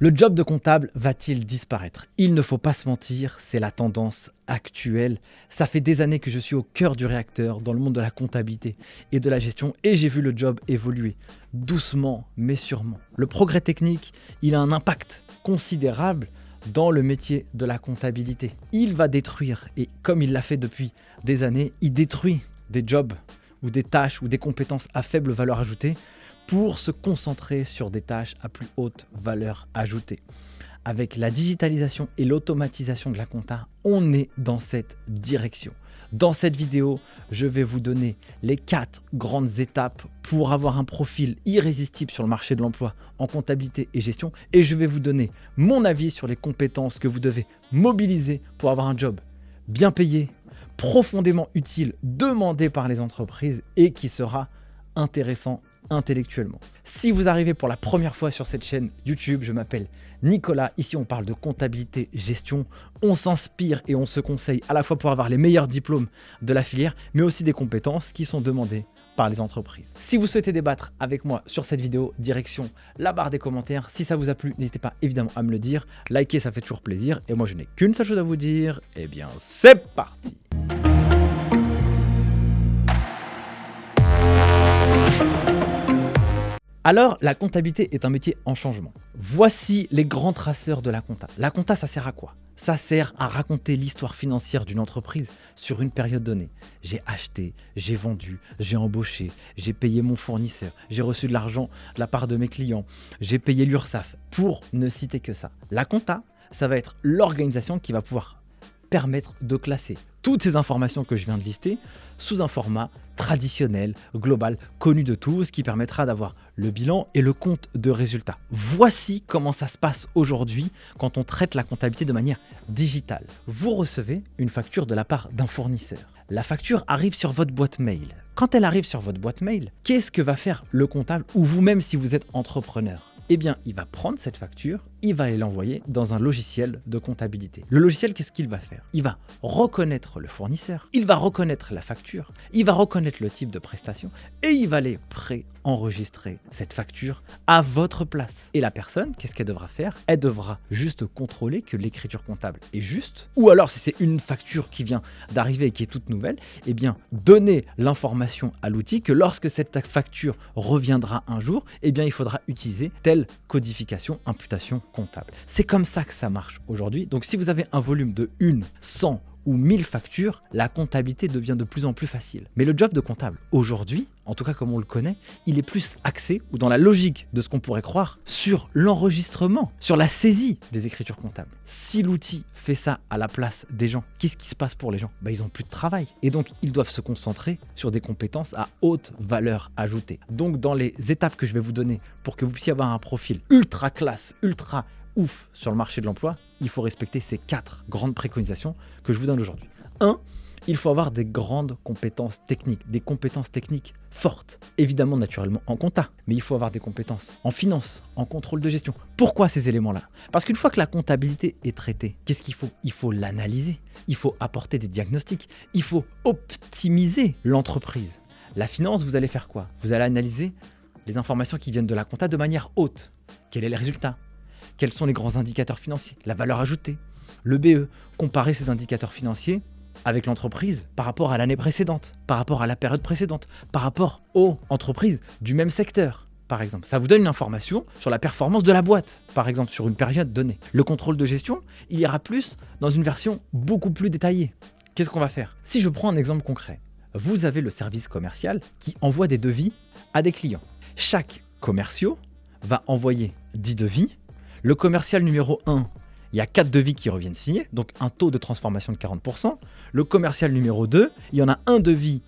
Le job de comptable va-t-il disparaître? Il ne faut pas se mentir, c'est la tendance actuelle. Ça fait des années que je suis au cœur du réacteur dans le monde de la comptabilité et de la gestion et j'ai vu le job évoluer doucement mais sûrement. Le progrès technique, il a un impact considérable dans le métier de la comptabilité. Il va détruire, et comme il l'a fait depuis des années, il détruit des jobs ou des tâches ou des compétences à faible valeur ajoutée pour se concentrer sur des tâches à plus haute valeur ajoutée. Avec la digitalisation et l'automatisation de la compta, on est dans cette direction. Dans cette vidéo, je vais vous donner les 4 grandes étapes pour avoir un profil irrésistible sur le marché de l'emploi en comptabilité et gestion, et je vais vous donner mon avis sur les compétences que vous devez mobiliser pour avoir un job bien payé, profondément utile, demandé par les entreprises et qui sera intéressant intellectuellement. Si vous arrivez pour la première fois sur cette chaîne YouTube, je m'appelle Nicolas. Ici, on parle de comptabilité, gestion. On s'inspire et on se conseille à la fois pour avoir les meilleurs diplômes de la filière, mais aussi des compétences qui sont demandées par les entreprises. Si vous souhaitez débattre avec moi sur cette vidéo, direction la barre des commentaires. Si ça vous a plu, n'hésitez pas évidemment à me le dire. Likez, ça fait toujours plaisir. Et moi, je n'ai qu'une seule chose à vous dire. Eh bien, c'est parti! Alors, la comptabilité est un métier en changement. Voici les grands traceurs de la compta. La compta, ça sert à quoi? Ça sert à raconter l'histoire financière d'une entreprise sur une période donnée. J'ai acheté, j'ai vendu, j'ai embauché, j'ai payé mon fournisseur, j'ai reçu de l'argent de la part de mes clients, j'ai payé l'URSSAF, pour ne citer que ça. La compta, ça va être l'organisation qui va pouvoir permettre de classer toutes ces informations que je viens de lister sous un format traditionnel, global, connu de tous, qui permettra d'avoir le bilan et le compte de résultats. Voici comment ça se passe aujourd'hui quand on traite la comptabilité de manière digitale. Vous recevez une facture de la part d'un fournisseur. La facture arrive sur votre boîte mail. Quand elle arrive sur votre boîte mail, qu'est-ce que va faire le comptable ou vous-même si vous êtes entrepreneur? Eh bien, il va prendre cette facture, il va l'envoyer dans un logiciel de comptabilité. Le logiciel, qu'est-ce qu'il va faire? Il va reconnaître le fournisseur, il va reconnaître la facture, il va reconnaître le type de prestation et il va aller préenregistrer cette facture à votre place. Et la personne, qu'est-ce qu'elle devra faire? Elle devra juste contrôler que l'écriture comptable est juste, ou alors si c'est une facture qui vient d'arriver et qui est toute nouvelle, eh bien, donner l'information à l'outil que lorsque cette facture reviendra un jour, eh bien, il faudra utiliser telle codification, imputation comptable. C'est comme ça que ça marche aujourd'hui. Donc si vous avez un volume de 1, 100 ou 1000 factures, la comptabilité devient de plus en plus facile. Mais le job de comptable aujourd'hui, en tout cas comme on le connaît, il est plus axé, ou dans la logique de ce qu'on pourrait croire, sur l'enregistrement, sur la saisie des écritures comptables. Si l'outil fait ça à la place des gens, qu'est-ce qui se passe pour les gens? Ils n'ont plus de travail. Et donc, ils doivent se concentrer sur des compétences à haute valeur ajoutée. Donc, dans les étapes que je vais vous donner pour que vous puissiez avoir un profil ultra classe, ultra ouf sur le marché de l'emploi, il faut respecter ces 4 grandes préconisations que je vous donne aujourd'hui. 1. Il faut avoir des grandes compétences techniques, des compétences techniques fortes. Évidemment, naturellement, en compta, mais il faut avoir des compétences en finance, en contrôle de gestion. Pourquoi ces éléments-là? Parce qu'une fois que la comptabilité est traitée, qu'est-ce qu'il faut? Il faut l'analyser, il faut apporter des diagnostics, il faut optimiser l'entreprise. La finance, vous allez faire quoi? Vous allez analyser les informations qui viennent de la compta de manière haute. Quel est le résultat? Quels sont les grands indicateurs financiers? La valeur ajoutée, le BE, comparer ces indicateurs financiers avec l'entreprise par rapport à l'année précédente, par rapport à la période précédente, par rapport aux entreprises du même secteur, par exemple. Ça vous donne une information sur la performance de la boîte, par exemple, sur une période donnée. Le contrôle de gestion, il ira plus dans une version beaucoup plus détaillée. Qu'est-ce qu'on va faire? Si je prends un exemple concret, vous avez le service commercial qui envoie des devis à des clients. Chaque commercial va envoyer 10 devis. Le commercial numéro 1, il y a 4 devis qui reviennent signés, donc un taux de transformation de 40%. Le commercial numéro 2, il y en a un devis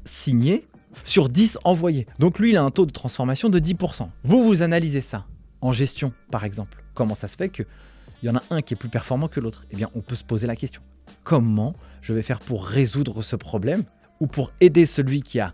signé sur 10 envoyés. Donc lui, il a un taux de transformation de 10%. Vous analysez ça en gestion, par exemple. Comment ça se fait qu'il y en a un qui est plus performant que l'autre? Eh bien, on peut se poser la question. Comment je vais faire pour résoudre ce problème ou pour aider celui qui a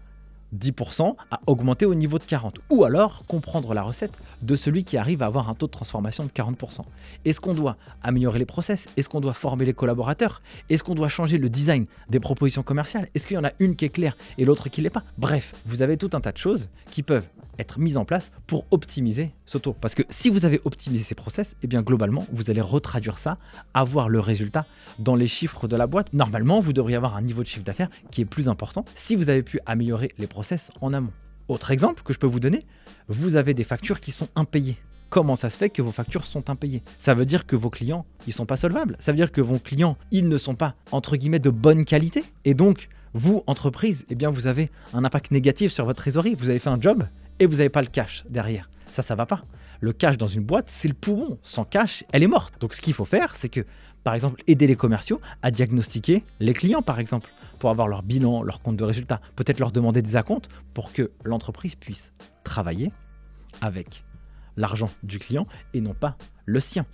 10% à augmenter au niveau de 40%. Ou alors comprendre la recette de celui qui arrive à avoir un taux de transformation de 40%. Est-ce qu'on doit améliorer les process? Est-ce qu'on doit former les collaborateurs? Est-ce qu'on doit changer le design des propositions commerciales? Est-ce qu'il y en a une qui est claire et l'autre qui ne l'est pas? Bref, vous avez tout un tas de choses qui peuvent être mises en place pour optimiser ce taux. Parce que si vous avez optimisé ces process, eh bien globalement, vous allez retraduire ça, avoir le résultat dans les chiffres de la boîte. Normalement, vous devriez avoir un niveau de chiffre d'affaires qui est plus important si vous avez pu améliorer les process en amont. Autre exemple que je peux vous donner, vous avez des factures qui sont impayées. Comment ça se fait que vos factures sont impayées? Ça veut dire que vos clients, ils sont pas solvables. Ça veut dire que vos clients, ils ne sont pas, entre guillemets, de bonne qualité. Et donc, vous, entreprise, eh bien, vous avez un impact négatif sur votre trésorerie. Vous avez fait un job et vous n'avez pas le cash derrière. Ça va pas. Le cash dans une boîte, c'est le poumon. Sans cash, elle est morte. Donc, ce qu'il faut faire, c'est que, par exemple, aider les commerciaux à diagnostiquer les clients, par exemple, pour avoir leur bilan, leur compte de résultat. Peut-être leur demander des acomptes pour que l'entreprise puisse travailler avec l'argent du client et non pas le sien.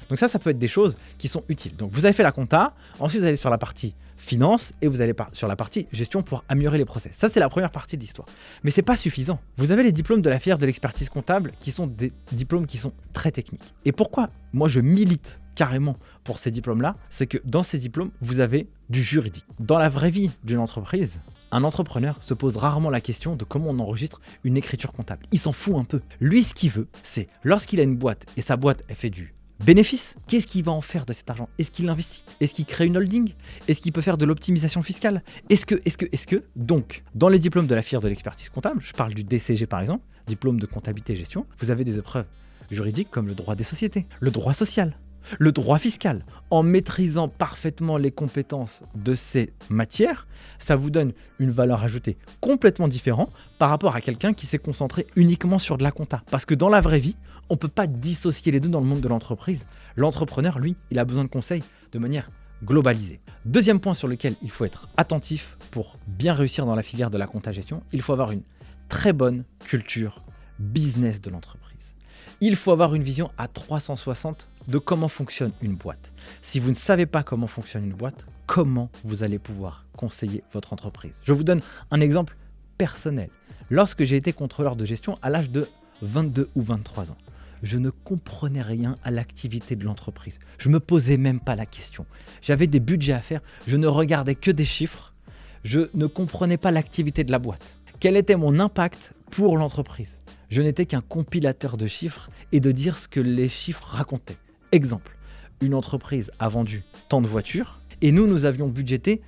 Donc ça peut être des choses qui sont utiles. Donc vous avez fait la compta, ensuite vous allez sur la partie finance et vous allez sur la partie gestion pour améliorer les process. Ça, c'est la première partie de l'histoire. Mais c'est pas suffisant. Vous avez les diplômes de la filière de l'expertise comptable qui sont des diplômes qui sont très techniques. Et pourquoi moi je milite carrément pour ces diplômes-là, c'est que dans ces diplômes, vous avez du juridique. Dans la vraie vie d'une entreprise, un entrepreneur se pose rarement la question de comment on enregistre une écriture comptable. Il s'en fout un peu. Lui, ce qu'il veut, c'est lorsqu'il a une boîte et sa boîte, elle fait du bénéfice, qu'est-ce qu'il va en faire de cet argent? Est-ce qu'il l'investit? Est-ce qu'il crée une holding? Est-ce qu'il peut faire de l'optimisation fiscale? Est-ce que Donc, dans les diplômes de la filière de l'expertise comptable, je parle du DCG par exemple, diplôme de comptabilité et gestion, vous avez des épreuves juridiques comme le droit des sociétés, le droit social, le droit fiscal. En maîtrisant parfaitement les compétences de ces matières, ça vous donne une valeur ajoutée complètement différente par rapport à quelqu'un qui s'est concentré uniquement sur de la compta. Parce que dans la vraie vie, on ne peut pas dissocier les deux dans le monde de l'entreprise. L'entrepreneur, lui, il a besoin de conseils de manière globalisée. Deuxième point sur lequel il faut être attentif pour bien réussir dans la filière de la compta-gestion, il faut avoir une très bonne culture business de l'entreprise. Il faut avoir une vision à 360 de comment fonctionne une boîte. Si vous ne savez pas comment fonctionne une boîte, comment vous allez pouvoir conseiller votre entreprise? Je vous donne un exemple personnel. Lorsque j'ai été contrôleur de gestion à l'âge de 22 ou 23 ans, je ne comprenais rien à l'activité de l'entreprise. Je ne me posais même pas la question. J'avais des budgets à faire, je ne regardais que des chiffres, je ne comprenais pas l'activité de la boîte. Quel était mon impact pour l'entreprise? Je n'étais qu'un compilateur de chiffres et de dire ce que les chiffres racontaient. Exemple, une entreprise a vendu tant de voitures et nous avions budgété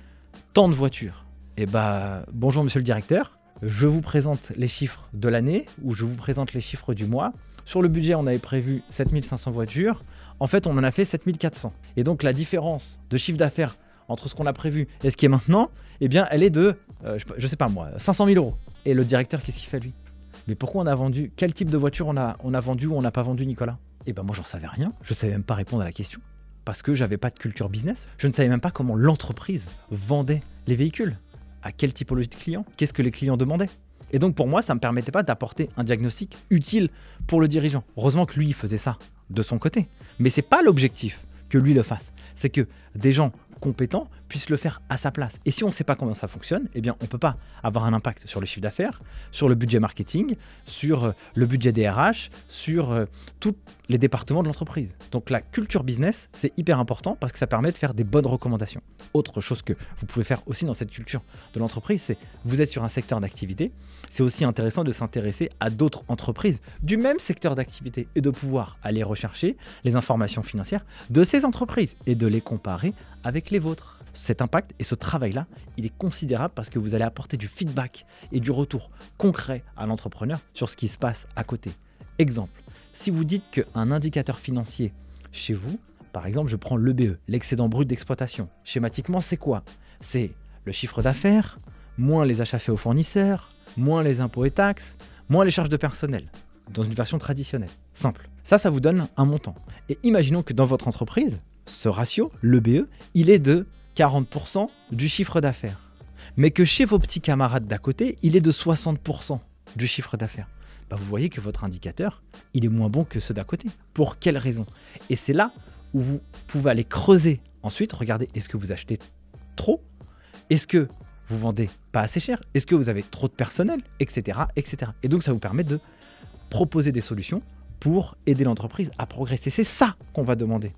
tant de voitures. Eh bien, bonjour monsieur le directeur, je vous présente les chiffres de l'année ou je vous présente les chiffres du mois. Sur le budget, on avait prévu 7500 voitures. En fait, on en a fait 7400. Et donc, la différence de chiffre d'affaires entre ce qu'on a prévu et ce qui est maintenant, eh bien, elle est de, je sais pas moi, 500 000 euros. Et le directeur, qu'est-ce qu'il fait lui? Mais pourquoi on a vendu? Quel type de voiture on a vendu ou on n'a pas vendu, Nicolas? Eh ben moi, j'en savais rien. Je savais même pas répondre à la question. Parce que j'avais pas de culture business. Je ne savais même pas comment l'entreprise vendait les véhicules. À quelle typologie de clients? Qu'est-ce que les clients demandaient? Et donc pour moi, ça ne me permettait pas d'apporter un diagnostic utile pour le dirigeant. Heureusement que lui, il faisait ça de son côté. Mais ce n'est pas l'objectif que lui le fasse. C'est que des gens compétents puissent le faire à sa place. Et si on ne sait pas comment ça fonctionne, eh bien on ne peut pas avoir un impact sur le chiffre d'affaires, sur le budget marketing, sur le budget des RH, sur tous les départements de l'entreprise. Donc la culture business, c'est hyper important parce que ça permet de faire des bonnes recommandations. Autre chose que vous pouvez faire aussi dans cette culture de l'entreprise, c'est vous êtes sur un secteur d'activité, c'est aussi intéressant de s'intéresser à d'autres entreprises du même secteur d'activité et de pouvoir aller rechercher les informations financières de ces entreprises et de les comparer avec les vôtres. Cet impact et ce travail-là, il est considérable parce que vous allez apporter du feedback et du retour concret à l'entrepreneur sur ce qui se passe à côté. Exemple, si vous dites qu'un indicateur financier chez vous, par exemple, je prends l'EBE, l'excédent brut d'exploitation. Schématiquement, c'est quoi? C'est le chiffre d'affaires, moins les achats faits aux fournisseurs, moins les impôts et taxes, moins les charges de personnel, dans une version traditionnelle. Simple. Ça vous donne un montant. Et imaginons que dans votre entreprise, ce ratio, l'EBE, il est de 40% du chiffre d'affaires. Mais que chez vos petits camarades d'à côté, il est de 60% du chiffre d'affaires. Vous voyez que votre indicateur, il est moins bon que ceux d'à côté. Pour quelle raison? Et c'est là où vous pouvez aller creuser. Ensuite, regardez, est-ce que vous achetez trop? Est-ce que vous vendez pas assez cher? Est-ce que vous avez trop de personnel? Etc., etc. Et donc, ça vous permet de proposer des solutions pour aider l'entreprise à progresser. C'est ça qu'on va demander.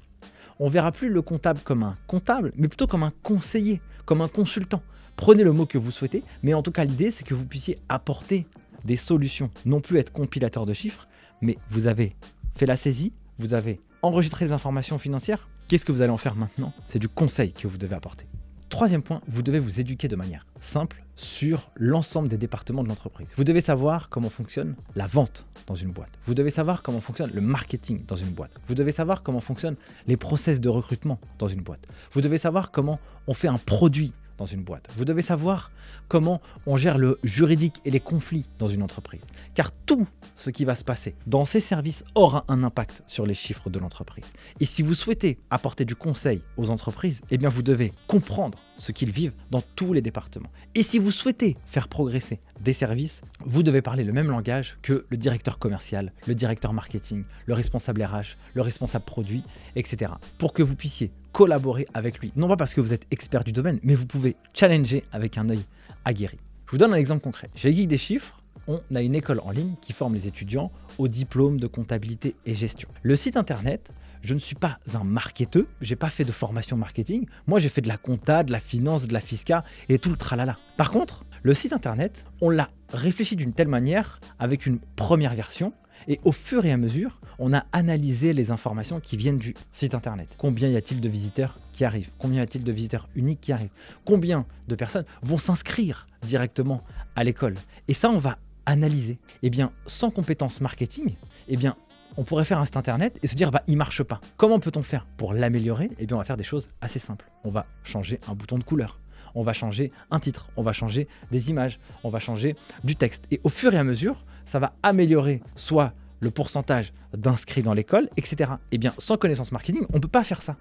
On ne verra plus le comptable comme un comptable, mais plutôt comme un conseiller, comme un consultant. Prenez le mot que vous souhaitez, mais en tout cas, l'idée, c'est que vous puissiez apporter des solutions, non plus être compilateur de chiffres, mais vous avez fait la saisie, vous avez enregistré les informations financières. Qu'est-ce que vous allez en faire maintenant? C'est du conseil que vous devez apporter. Troisième point, vous devez vous éduquer de manière simple sur l'ensemble des départements de l'entreprise. Vous devez savoir comment fonctionne la vente dans une boîte. Vous devez savoir comment fonctionne le marketing dans une boîte. Vous devez savoir comment fonctionnent les process de recrutement dans une boîte. Vous devez savoir comment on fait un produit dans une boîte. Vous devez savoir comment on gère le juridique et les conflits dans une entreprise. Car tout ce qui va se passer dans ces services aura un impact sur les chiffres de l'entreprise. Et si vous souhaitez apporter du conseil aux entreprises, eh bien vous devez comprendre ce qu'ils vivent dans tous les départements. Et si vous souhaitez faire progresser des services, vous devez parler le même langage que le directeur commercial, le directeur marketing, le responsable RH, le responsable produit, etc. Pour que vous puissiez collaborer avec lui. Non pas parce que vous êtes expert du domaine, mais vous pouvez challenger avec un œil aguerri. Je vous donne un exemple concret. Chez les Geeks des chiffres, on a une école en ligne qui forme les étudiants au diplôme de comptabilité et gestion. Le site internet, je ne suis pas un marketeur, j'ai pas fait de formation marketing. Moi, j'ai fait de la compta, de la finance, de la fisca et tout le tralala. Par contre, le site internet, on l'a réfléchi d'une telle manière avec une première version. Et au fur et à mesure, on a analysé les informations qui viennent du site internet. Combien y a-t-il de visiteurs qui arrivent? Combien y a-t-il de visiteurs uniques qui arrivent? Combien de personnes vont s'inscrire directement à l'école? Et ça, on va analyser. Eh bien, sans compétences marketing, eh bien, on pourrait faire un site internet et se dire, il marche pas. Comment peut-on faire pour l'améliorer? Eh bien, on va faire des choses assez simples. On va changer un bouton de couleur. On va changer un titre, on va changer des images, on va changer du texte. Et au fur et à mesure, ça va améliorer soit le pourcentage d'inscrits dans l'école, etc. Et bien, sans connaissance marketing, on ne peut pas faire ça.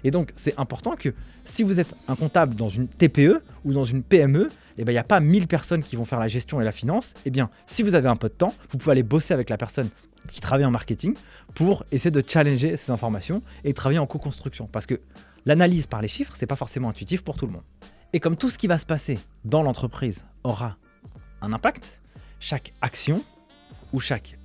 Et donc, c'est important que si vous êtes un comptable dans une TPE ou dans une PME, il n'y a pas 1000 personnes qui vont faire la gestion et la finance. Eh bien, si vous avez un peu de temps, vous pouvez aller bosser avec la personne qui travaille en marketing pour essayer de challenger ces informations et travailler en co-construction. Parce que l'analyse par les chiffres, ce n'est pas forcément intuitif pour tout le monde. Et comme tout ce qui va se passer dans l'entreprise aura un impact, chaque action ou chaque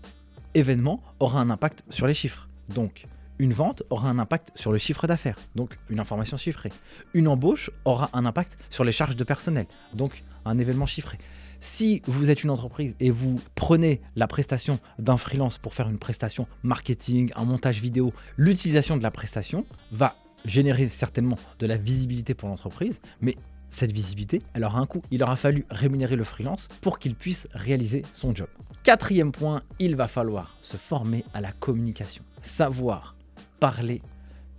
événement aura un impact sur les chiffres. Donc, une vente aura un impact sur le chiffre d'affaires, donc une information chiffrée. Une embauche aura un impact sur les charges de personnel, donc un événement chiffré. Si vous êtes une entreprise et vous prenez la prestation d'un freelance pour faire une prestation marketing, un montage vidéo, l'utilisation de la prestation va générer certainement de la visibilité pour l'entreprise, mais cette visibilité, elle aura un coût. Il aura fallu rémunérer le freelance pour qu'il puisse réaliser son job. Quatrième point, il va falloir se former à la communication. Savoir parler,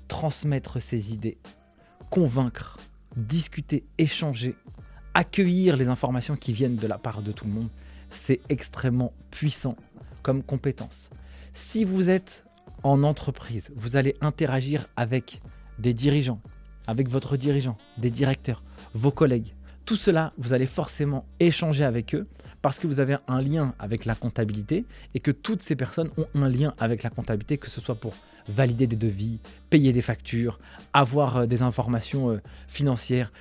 transmettre ses idées, convaincre, discuter, échanger, accueillir les informations qui viennent de la part de tout le monde. C'est extrêmement puissant comme compétence. Si vous êtes en entreprise, vous allez interagir avec des dirigeants, avec votre dirigeant, des directeurs, vos collègues. Tout cela, vous allez forcément échanger avec eux parce que vous avez un lien avec la comptabilité et que toutes ces personnes ont un lien avec la comptabilité, que ce soit pour valider des devis, payer des factures, avoir des informations financières,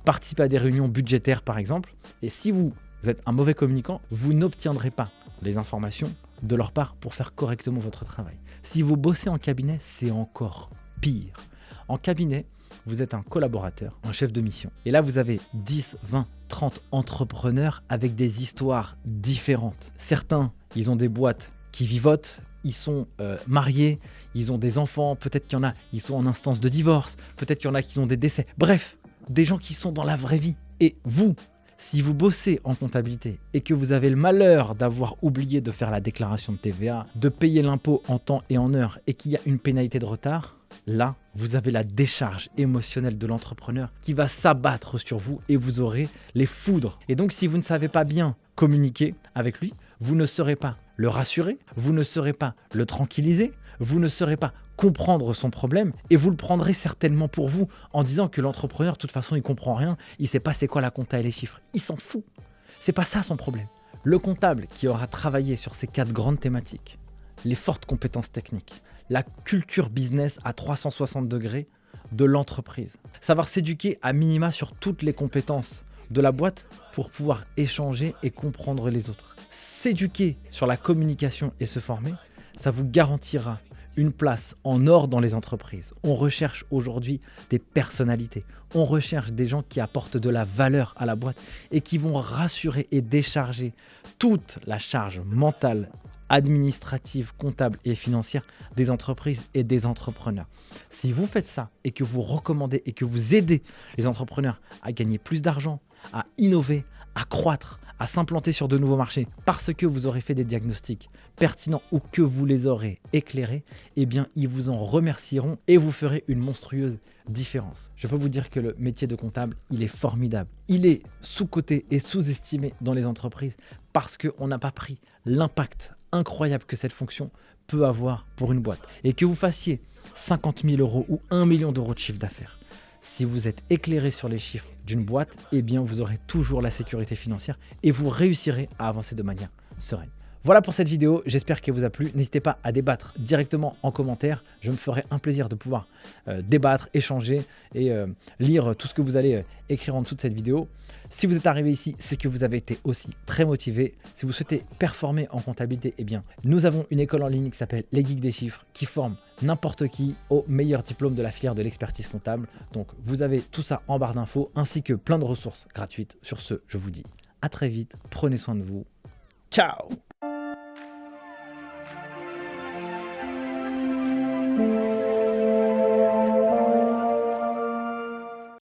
participer à des réunions budgétaires par exemple. Et si vous êtes un mauvais communicant, vous n'obtiendrez pas les informations de leur part pour faire correctement votre travail. Si vous bossez en cabinet, c'est encore pire. En cabinet, vous êtes un collaborateur, un chef de mission. Et là, vous avez 10, 20, 30 entrepreneurs avec des histoires différentes. Certains, ils ont des boîtes qui vivotent, ils sont mariés, ils ont des enfants, peut-être qu'il y en a, ils sont en instance de divorce, peut-être qu'il y en a qui ont des décès. Bref, des gens qui sont dans la vraie vie. Et vous, si vous bossez en comptabilité et que vous avez le malheur d'avoir oublié de faire la déclaration de TVA, de payer l'impôt en temps et en heure et qu'il y a une pénalité de retard, là, vous avez la décharge émotionnelle de l'entrepreneur qui va s'abattre sur vous et vous aurez les foudres. Et donc, si vous ne savez pas bien communiquer avec lui, vous ne saurez pas le rassurer, vous ne saurez pas le tranquilliser, vous ne saurez pas comprendre son problème et vous le prendrez certainement pour vous en disant que l'entrepreneur, de toute façon, il comprend rien, il sait pas c'est quoi la compta et les chiffres. Il s'en fout. C'est pas ça son problème. Le comptable qui aura travaillé sur ces 4 grandes thématiques, les fortes compétences techniques, la culture business à 360 degrés de l'entreprise. Savoir s'éduquer à minima sur toutes les compétences de la boîte pour pouvoir échanger et comprendre les autres. S'éduquer sur la communication et se former, ça vous garantira une place en or dans les entreprises. On recherche aujourd'hui des personnalités. On recherche des gens qui apportent de la valeur à la boîte et qui vont rassurer et décharger toute la charge mentale, administrative, comptable et financière des entreprises et des entrepreneurs. Si vous faites ça et que vous recommandez et que vous aidez les entrepreneurs à gagner plus d'argent, à innover, à croître, à s'implanter sur de nouveaux marchés parce que vous aurez fait des diagnostics pertinents ou que vous les aurez éclairés, eh bien ils vous en remercieront et vous ferez une monstrueuse différence. Je peux vous dire que le métier de comptable, il est formidable. Il est sous-coté et sous-estimé dans les entreprises parce qu'on n'a pas pris l'impact incroyable que cette fonction peut avoir pour une boîte. Et que vous fassiez 50 000 € ou 1 million d'euros de chiffre d'affaires, si vous êtes éclairé sur les chiffres d'une boîte, eh bien vous aurez toujours la sécurité financière et vous réussirez à avancer de manière sereine. Voilà pour cette vidéo, j'espère qu'elle vous a plu. N'hésitez pas à débattre directement en commentaire. Je me ferai un plaisir de pouvoir débattre, échanger et lire tout ce que vous allez écrire en dessous de cette vidéo. Si vous êtes arrivé ici, c'est que vous avez été aussi très motivé. Si vous souhaitez performer en comptabilité, eh bien, nous avons une école en ligne qui s'appelle Les Geeks des Chiffres qui forme n'importe qui au meilleur diplôme de la filière de l'expertise comptable. Donc, vous avez tout ça en barre d'infos ainsi que plein de ressources gratuites. Sur ce, je vous dis à très vite. Prenez soin de vous. Ciao!